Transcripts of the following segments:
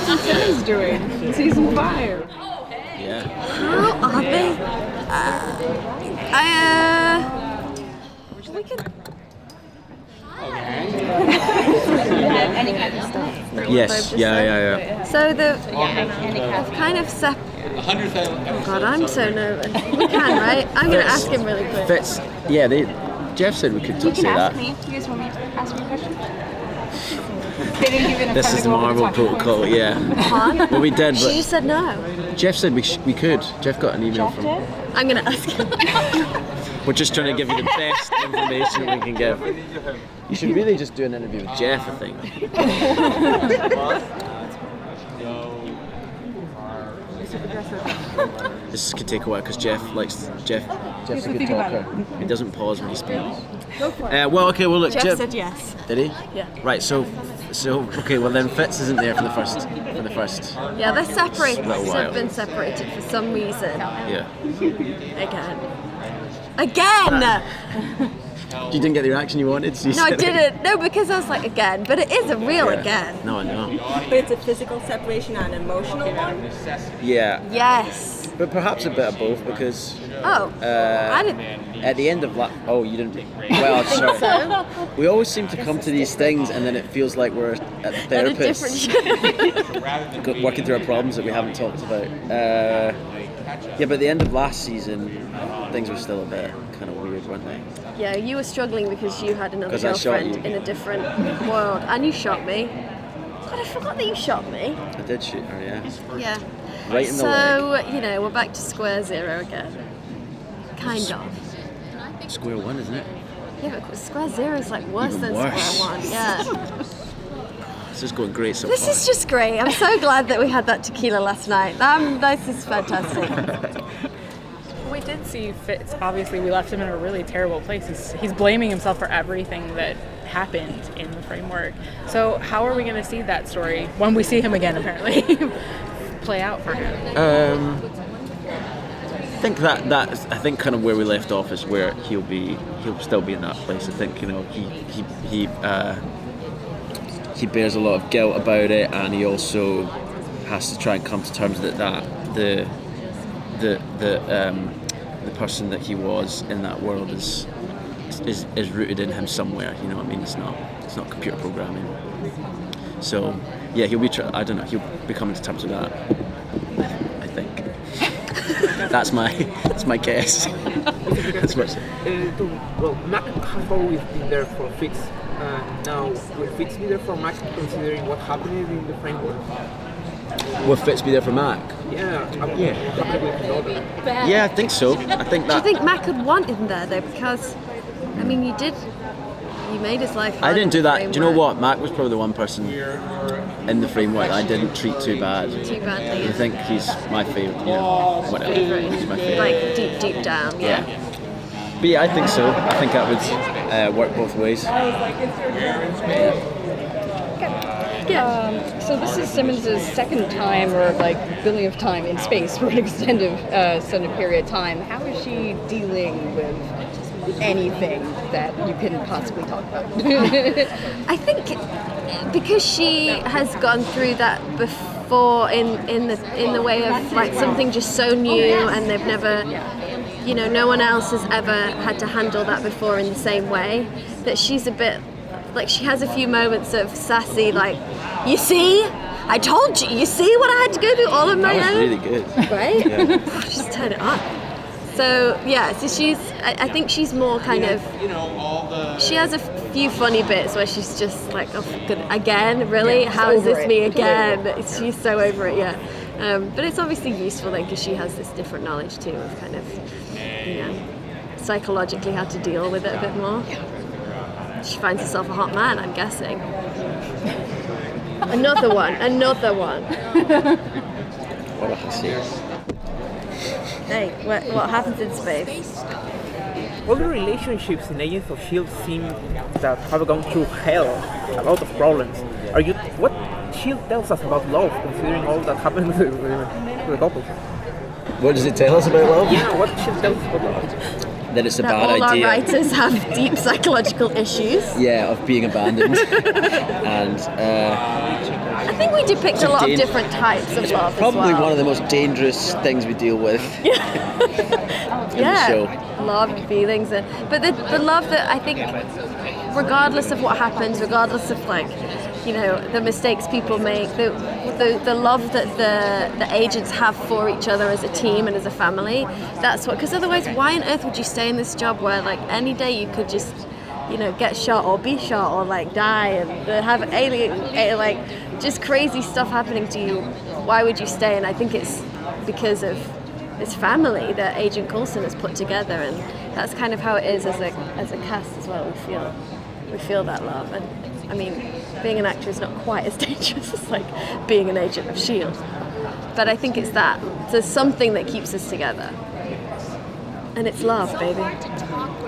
Elizabeth Henstridge doing in season 5? Yeah. How are they? We could. Any kind of stuff. Yes. Yeah. So they've kind of oh God, I'm so nervous. We can, right? I'm going to ask him really quick. Fitz. Yeah. Jeff said we could You say can that. ask me. Do you guys want me to ask me a question? They didn't give you enough This time is to the go over Marvel talking protocol. points. Yeah. Can't. Well, we did, She but said no. Jeff said we could. Jeff got an email from. I'm going to ask him. We're just trying to give you the best information we can give. You should really just do an interview with Jeff, I think. This could take a while because Jeff's a good talker. He doesn't pause when he speaks. Well, look, Jeff said yes. Did he? Yeah. Right, so okay, well then Fitz isn't there for the first. Yeah, they're separated. Little while. They've been separated for some reason. Yeah. Again! You didn't get the reaction you wanted. So you No, I said- didn't. No, because I was like, again. But it is a real Yeah. again. No, I know. But it's a physical separation and an emotional one. Yeah. Yes. But perhaps a bit of both because Oh. I didn't. at the end of oh, you didn't. Well, sorry. So, We always seem to come to these things and then it feels like we're at at a therapists different working through our problems that we haven't talked about. Yeah, but at the end of last season, things were still a bit kind of weird, weren't they? Yeah, you were struggling because you had another 'Cause I shot girlfriend you. in a different world. And you shot me. God, I forgot that you shot me. I did shoot her, yeah. Yeah. Right in the leg. So, we're back to square zero again. Kind of. Square one, isn't it? Yeah, but square zero is like worse Even than worse. square one. Yeah. This is going great so This far. is just great. I'm so glad that we had that tequila last night. This is fantastic. We did see Fitz. Obviously, we left him in a really terrible place. He's blaming himself for everything that happened in the framework. So how are we going to see that story when we see him again, apparently, play out for him? I think I think kind of where we left off is where he'll still be in that place. I think he bears a lot of guilt about it, and he also has to try and come to terms that the person that he was in that world is rooted in him somewhere. You know what I mean? It's not computer programming. So yeah, he'll be. I don't know. He'll be coming to terms with that. I think. That's my guess. That's what. Well, Mac has always been there for Fitz. Now, will Fitz be there for Mac considering what happened in the framework? Will Fitz be there for Mac? Yeah, what happened with his daughter? Yeah, I think so. I think Do you that. think Mac would want him there though? Because, I mean, you made his life hard. I didn't do in the that. Do you know framework. what? Mac was probably the one person in the framework that I didn't treat too bad. Too badly. I think he's my favourite. Whatever. He's my favourite. Like deep down, yeah. But yeah, I think so. I think that would work both ways. So this is Simmons' second time or like billionth time in space for an extended period of time. How is she dealing with anything that you can possibly talk about? I think because she has gone through that before in the way of like something just so new, and they've never, no one else has ever had to handle that before in the same way, that she's a bit like, she has a few moments of sassy, like, you see, I told you see what I had to go through all of my That was own, really good. right? Yeah. Just turn it on. So yeah, so I think she's more kind of, she has a few funny bits where she's just like, oh good, again, really? How is this me again? She's so over it, yeah. But it's obviously useful then because she has this different knowledge too of kind of, psychologically how to deal with it a bit more. She finds herself a hot man, I'm guessing. Another one. What a hussy. Hey, what happens in space? All the relationships in Agents of S.H.I.E.L.D. seem that have gone through hell, a lot of problems. What S.H.I.E.L.D. tells us about love, considering all that happened to the couple? What does it tell us about love? Yeah, what S.H.I.E.L.D. tells us about love? That it's a That bad all idea. our writers have deep psychological issues. Yeah, of being abandoned. And I think we depict a lot of dan- different types of love Probably as well. one of the most dangerous things we deal with in the show. Love and feelings, but the love that I think, regardless of what happens, regardless of like, you know, the mistakes people make, the love that the agents have for each other as a team and as a family, that's what. Because otherwise, why on earth would you stay in this job where like any day you could just, you know, get shot or be shot or like die and have like just crazy stuff happening to you? Why would you stay? And I think it's because of this family that Agent Coulson has put together, and that's kind of how it is as a cast as well. We feel that love, and I mean, being an actor is not quite as dangerous as like being an agent of S.H.I.E.L.D. But I think it's that. There's something that keeps us together, and it's love, baby.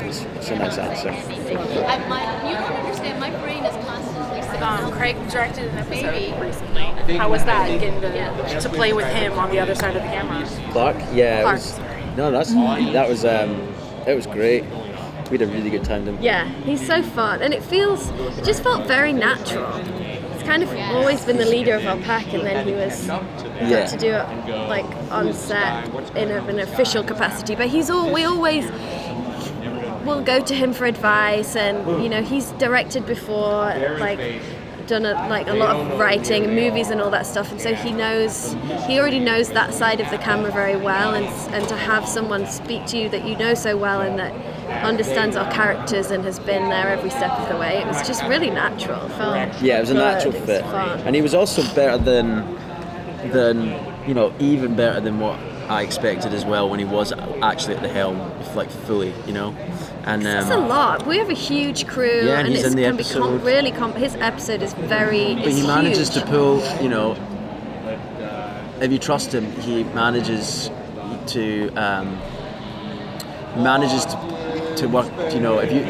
It's a nice answer. You don't understand. My brain is constantly. Craig directed an episode recently. How was that, getting to play with him on the other side of the camera? Clark, yeah, Clark. It was great. We had a really good time. Didn't we? Yeah, he's so fun, and it just felt very natural. He's kind of always been the leader of our pack, and then he was got to do it like on set in an official capacity. But we always will go to him for advice, and you know, he's directed before, like done a lot of writing and movies and all that stuff, and so he already knows that side of the camera very well, and to have someone speak to you that you know so well and that understands our characters and has been there every step of the way, it was just really natural. It was a natural fit, and he was also better than you know, even better than what I expected as well when he was actually at the helm, like fully, you know. And it's a lot. We have a huge crew, yeah, and he's in the can episode. be his episode is very. But he manages to pull, you know, if you trust him, he manages to work. You know, if you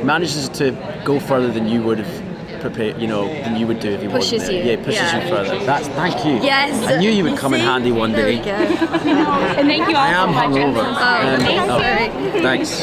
manages to go further than you would have prepared, you know, than you would do if he wasn't there. Yeah, pushes you further. Thank you. Yes. I knew you would come in handy one day. There we go. And thank you all I am so much. hungover. Oh, thank you. Thanks.